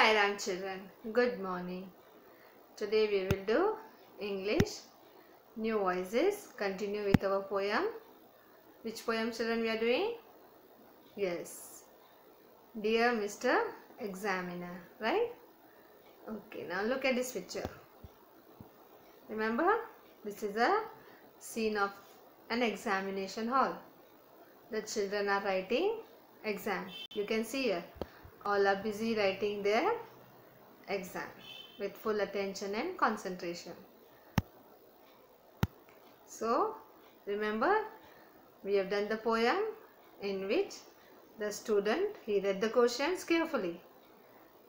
Sai Ram children, good morning. Today we will do English, new voices, continue with our poem. Which poem children we are doing? Yes, Dear Mr. Examiner, right? Okay, now look at this picture. Remember, this is a scene of an examination hall. The children are writing exam. You can see here, all are busy writing their exam with full attention and concentration. So, remember, we have done the poem in which the student, he read the questions carefully,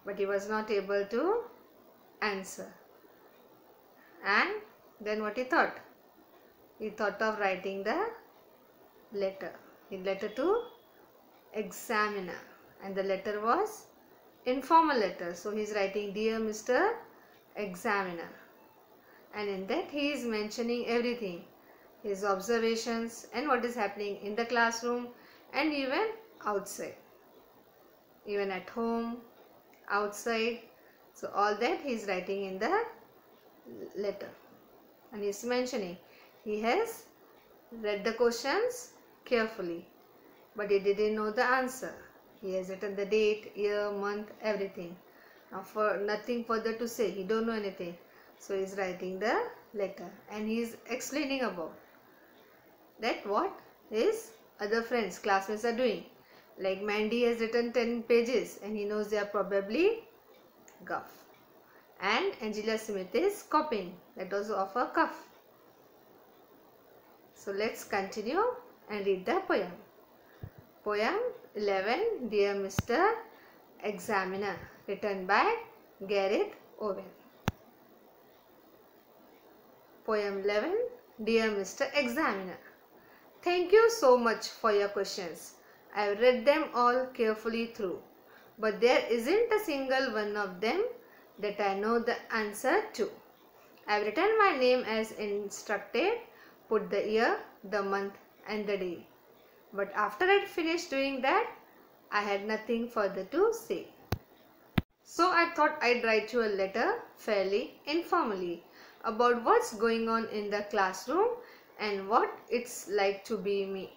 but he was not able to answer. And then what he thought? He thought of writing the letter. Letter to examiner, and the letter was informal letter. So he is writing Dear Mr. Examiner, and in that he is mentioning everything, his observations and what is happening in the classroom and even outside, even at home, outside. So all that he is writing in the letter, and he is mentioning he has read the questions carefully, but he didn't know the answer. He has written the date, year, month, everything. Now for nothing further to say, he don't know anything. So he is writing the letter and he is explaining about that what his other friends, classmates are doing. Like Mandy has written 10 pages and he knows they are probably guff. And Angela Smith is copying, that also of a cuff. So let's continue and read the poem. Poem 11, Dear Mr. Examiner, written by Gareth Owen. Poem 11, Dear Mr. Examiner. Thank you so much for your questions. I have read them all carefully through, but there isn't a single one of them that I know the answer to. I have written my name as instructed, put the year, the month and the day. But after I finished doing that, I had nothing further to say. So I thought I'd write you a letter fairly informally about what's going on in the classroom and what it's like to be me.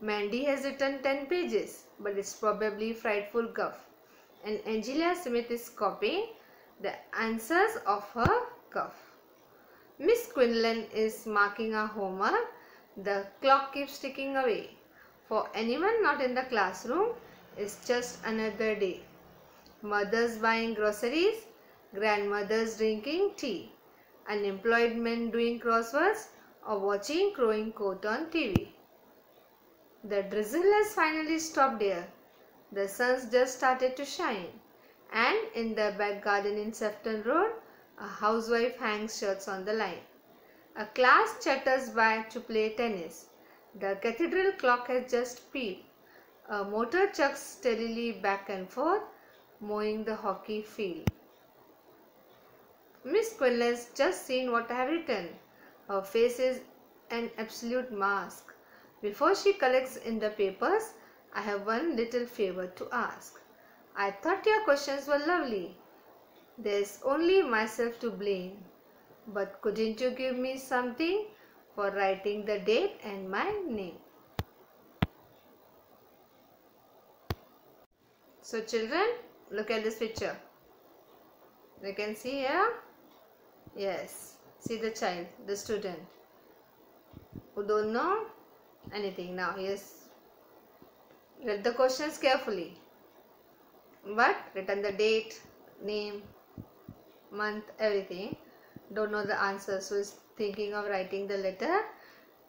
Mandy has written 10 pages, but it's probably frightful guff. And Angela Smith is copying the answers of her guff. Miss Quinlan is marking a homework. The clock keeps ticking away. For anyone not in the classroom, it's just another day. Mothers buying groceries, grandmothers drinking tea, unemployed men doing crosswords or watching Crowing Court on TV. The drizzle has finally stopped here. The sun's just started to shine, and in the back garden in Sefton Road, a housewife hangs shirts on the line. A class chatters by to play tennis. The cathedral clock has just pealed. A motor chugs steadily back and forth, mowing the hockey field. Miss Quinlan's just seen what I have written. Her face is an absolute mask. Before she collects in the papers, I have one little favor to ask. I thought your questions were lovely. There's only myself to blame. But couldn't you give me something for writing the date and my name? So children, look at this picture. You can see here. Yes, see the child, the student who don't know anything. Now he has read the questions carefully, but written the date, name, month, everything. Don't know the answer, so is thinking of writing the letter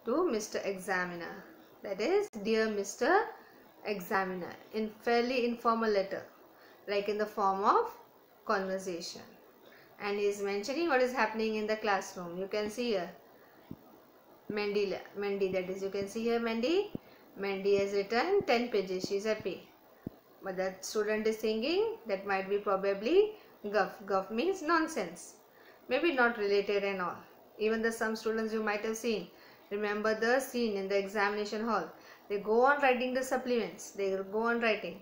to Mr. Examiner. That is, Dear Mr. Examiner, in fairly informal letter, like in the form of conversation. And he is mentioning what is happening in the classroom. You can see here Mandy, that is, you can see here Mandy has written 10 pages. She is happy, but the student is thinking that might be probably guff. Guff means nonsense, maybe not related and all. Even some students you might have seen, remember the scene in the examination hall, they go on writing the supplements, they go on writing.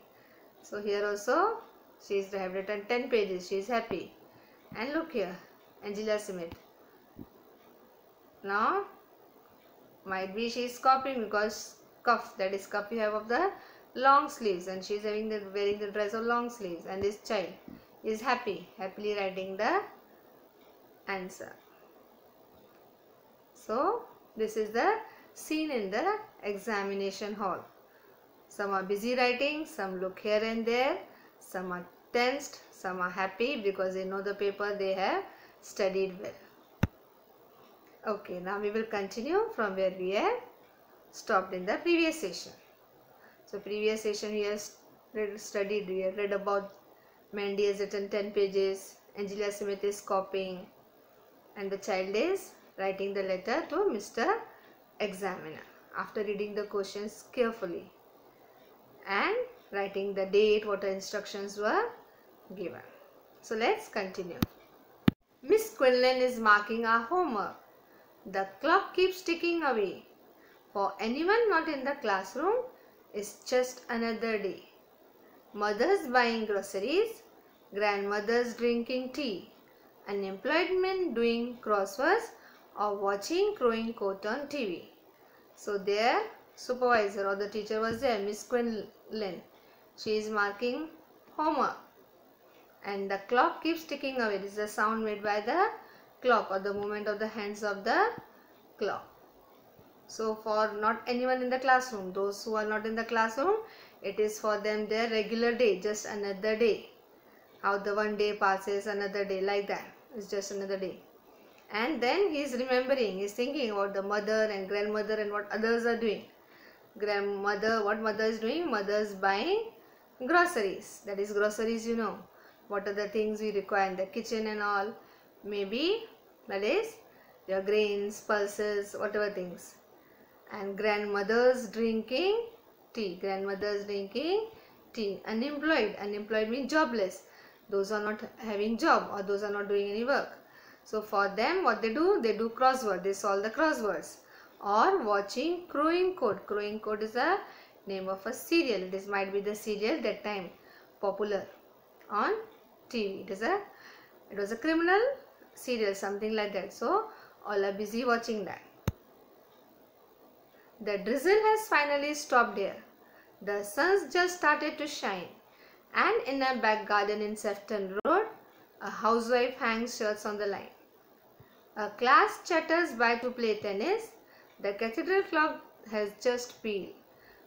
So here also She's have written 10 pages. She's happy. And look here, Angela Smith. Now, might be she's copying because cuff, that is cuff you have of the long sleeves, and she's wearing the dress of long sleeves, and this child is happily writing the answer. So, this is the scene in the examination hall. Some are busy writing, some look here and there, some are tensed, some are happy because they know the paper, they have studied well. Okay, now we will continue from where we have stopped in the previous session. So, previous session we have read about Mandy has written 10 pages, Angela Smith is copying, and the child is writing the letter to Mr. Examiner after reading the questions carefully and writing the date, what the instructions were given. So let's continue. Miss Quinlan is marking our homework. The clock keeps ticking away. For anyone not in the classroom, it's just another day. Mothers buying groceries, grandmothers drinking tea, unemployed men doing crosswords or watching Crowing Court on TV. So their supervisor or the teacher was there, Miss Quinlan. She is marking homework. And the clock keeps ticking away. This is the sound made by the clock or the movement of the hands of the clock. So for not anyone in the classroom, those who are not in the classroom, it is for them their regular day, just another day. How the one day passes, another day, like that. It's just another day. And then he is remembering, he is thinking about the mother and grandmother and what others are doing. Grandmother, what mother is doing? Mother is buying groceries. That is groceries, you know. What are the things we require in the kitchen and all. Maybe that is your grains, pulses, whatever things. And grandmothers drinking tea. Grandmothers drinking tea. Unemployed. Unemployed means jobless. Those are not having job or those are not doing any work. So for them what they do crossword. They solve the crosswords. Or watching Crowing Court. Crowing Court is the name of a serial. It might be the serial that time popular on TV. It was a criminal serial, something like that. So all are busy watching that. The drizzle has finally stopped here. The sun's just started to shine. And in a back garden in Sefton Road, a housewife hangs shirts on the line. A class chatters by to play tennis. The cathedral clock has just pealed.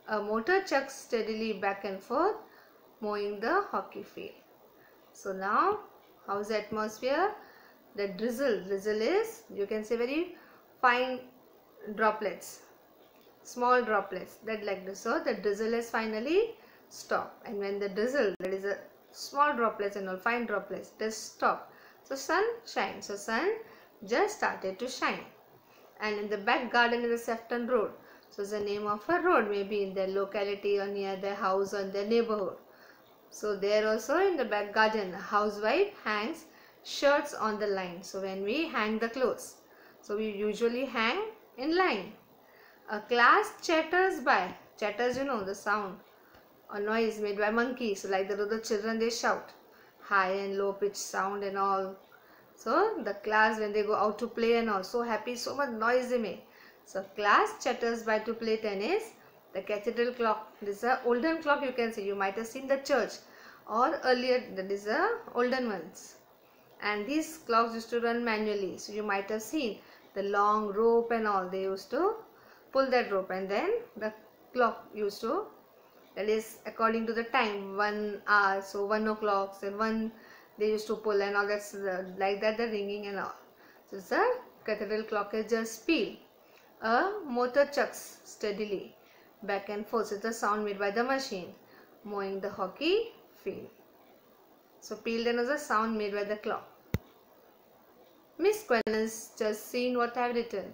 A motor chugs steadily back and forth, mowing the hockey field. So now, how's the atmosphere? The drizzle. Drizzle is, you can say, very fine droplets. Small droplets, that like this. So the drizzle has finally stopped. And when the drizzle, that is a small droplets and all, fine droplets, just stop. So sun shines. So sun just started to shine. And in the back garden is the Sefton Road. So it's the name of a road, maybe in their locality or near their house or in their neighborhood. So there also in the back garden, a housewife hangs shirts on the line. So when we hang the clothes, so we usually hang in line. A class chatters by. Chatters, you know, the sound or noise made by monkeys. So like the children, they shout high and low pitch sound and all. So the class, when they go out to play and all, so happy, so much noise they make. So class chatters by to play tennis. The cathedral clock, this is a olden clock, you can say. You might have seen the church or earlier, that is the olden ones. And these clocks used to run manually. So you might have seen the long rope and all. They used to pull that rope and then the clock used to, that is according to the time, 1 hour, so 1 o'clock and 1 they used to pull and all. That's like that, the ringing and all. So the cathedral clock is just pealed. A motor chugs steadily back and forth. It's the sound made by the machine mowing the hockey field. So pealed and was a sound made by the clock. Miss Quinlan's just seen what I have written.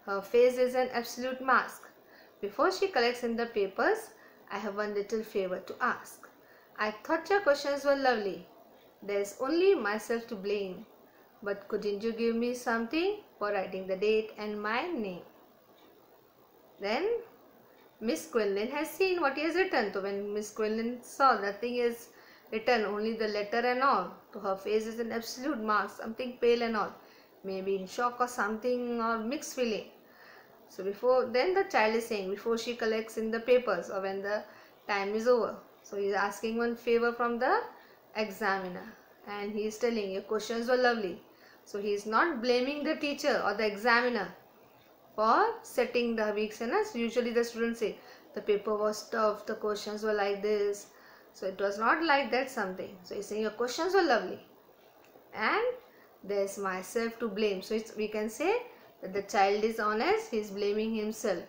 Her face is an absolute mask. Before she collects in the papers, I have one little favor to ask. I thought your questions were lovely. There's only myself to blame. But couldn't you give me something for writing the date and my name? Then Miss Quinlan has seen what he has written. So when Miss Quinlan saw the thing is written only the letter and all. So her face is an absolute mark, something pale and all. Maybe in shock or something or mixed feeling. So then the child is saying before she collects in the papers or when the time is over. So he is asking one favor from the examiner and he is telling your questions were lovely. So he is not blaming the teacher or the examiner for setting the weakness. Usually the students say the paper was tough, the questions were like this. So it was not like that something. So he is saying your questions were lovely and there is myself to blame. So we can say that the child is honest, he is blaming himself.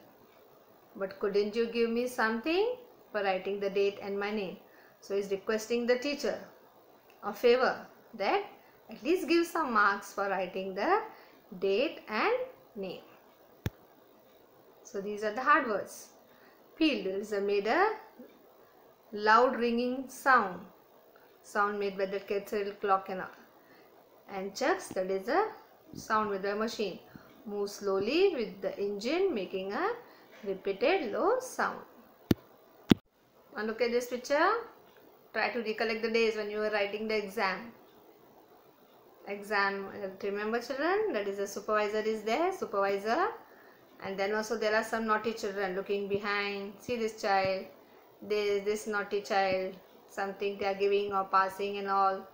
But couldn't you give me something for writing the date and my name? So he is requesting the teacher a favor that at least give some marks for writing the date and name. So these are the hard words. Peeled is made a loud ringing sound made by the kettle clock and all. And chucks, that is a sound with the machine, moves slowly with the engine making a repeated low sound. Now look at this picture. Try to recollect the days when you were writing the exam. Remember children, that is the supervisor is there, supervisor. And then also there are some naughty children looking behind. See this child, this naughty child, something they are giving or passing and all.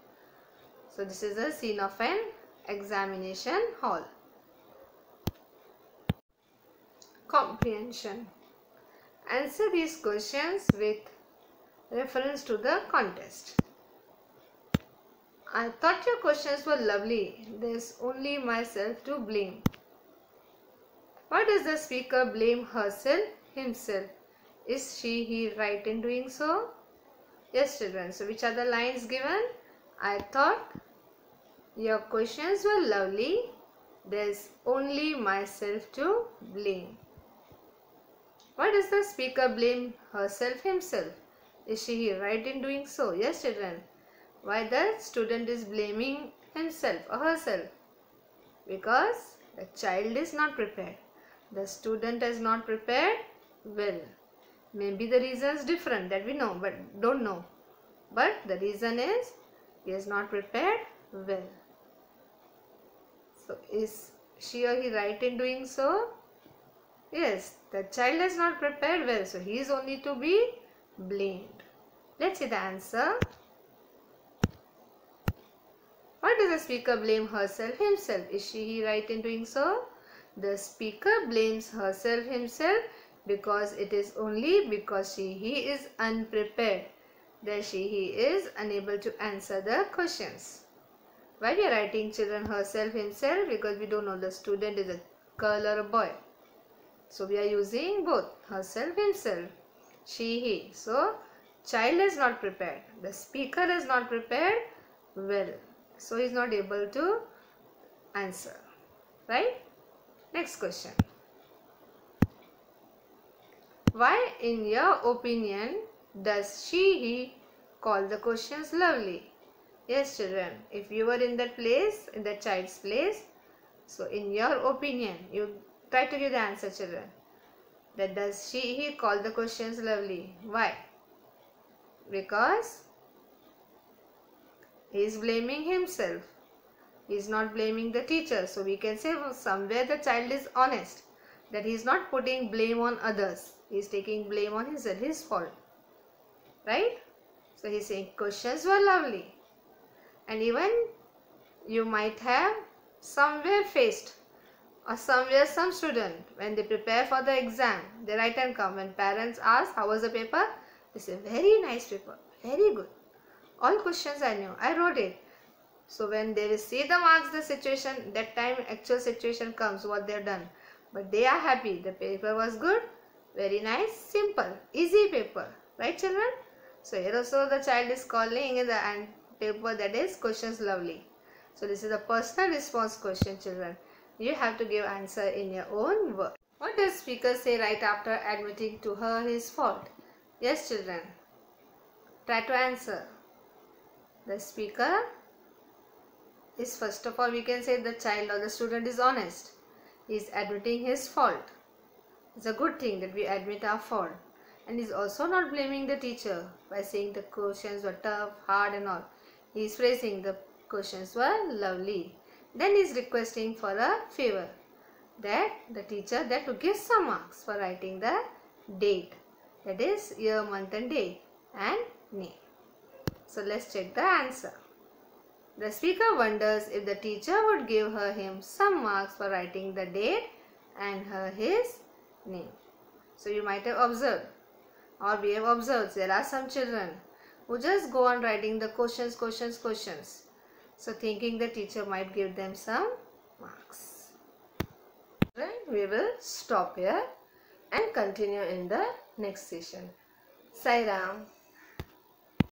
So this is a scene of an examination hall. Comprehension. Answer these questions with reference to the contest. I thought your questions were lovely. There's only myself to blame. Why does the speaker blame herself, himself? Is he right in doing so? Yes children, so which are the lines given? I thought your questions were lovely. There's only myself to blame. Why does the speaker blame herself, himself? Is she right in doing so? Yes children. Why the student is blaming himself or herself? Because the child is not prepared. The student is not prepared well. Maybe the reason is different that we know but don't know. But the reason is he is not prepared well. So is she or he right in doing so? Yes, the child is not prepared well, so he is only to be blamed. Let's see the answer. Why does the speaker blame herself, himself? Is he right in doing so? The speaker blames herself, himself because it is only because he is unprepared that he is unable to answer the questions. Why we are writing children herself, himself? Because we don't know the student is a girl or a boy. So we are using both herself, himself, she, he. So child is not prepared. The speaker is not prepared well. So he is not able to answer. Right? Next question. Why in your opinion does she, he call the questions lovely? Yes children, if you were in that place, in that child's place, so in your opinion, you try to give the answer children. That does she, he call the questions lovely? Why? Because he is blaming himself. He is not blaming the teacher. So we can say somewhere the child is honest. That he is not putting blame on others. He is taking blame on his fault. Right? So he is saying questions were lovely. And even you might have somewhere faced or somewhere some student when they prepare for the exam, they write and come. When parents ask how was the paper, they say very nice paper, very good. All questions I knew, I wrote it. So when they will see the marks, the situation, that time actual situation comes, what they have done. But they are happy, the paper was good, very nice, simple, easy paper. Right children? So here also the child is calling in the paper that is questions lovely. So this is a personal response question children. You have to give answer in your own word. What does speaker say right after admitting to her his fault? Yes children. Try to answer. The speaker is, first of all we can say the child or the student is honest. He is admitting his fault. It's a good thing that we admit our fault. And he's also not blaming the teacher by saying the questions were tough, hard and all. He's praising the questions were lovely. Then he's requesting for a favor, that the teacher that to give some marks for writing the date, that is year, month and day and name. So let's check the answer. The speaker wonders if the teacher would give him some marks for writing the date and his name. So you might have observed, or we have observed, there are some children who just go on writing the questions. So thinking the teacher might give them some marks. We will stop here and continue in the next session. Sai Ram.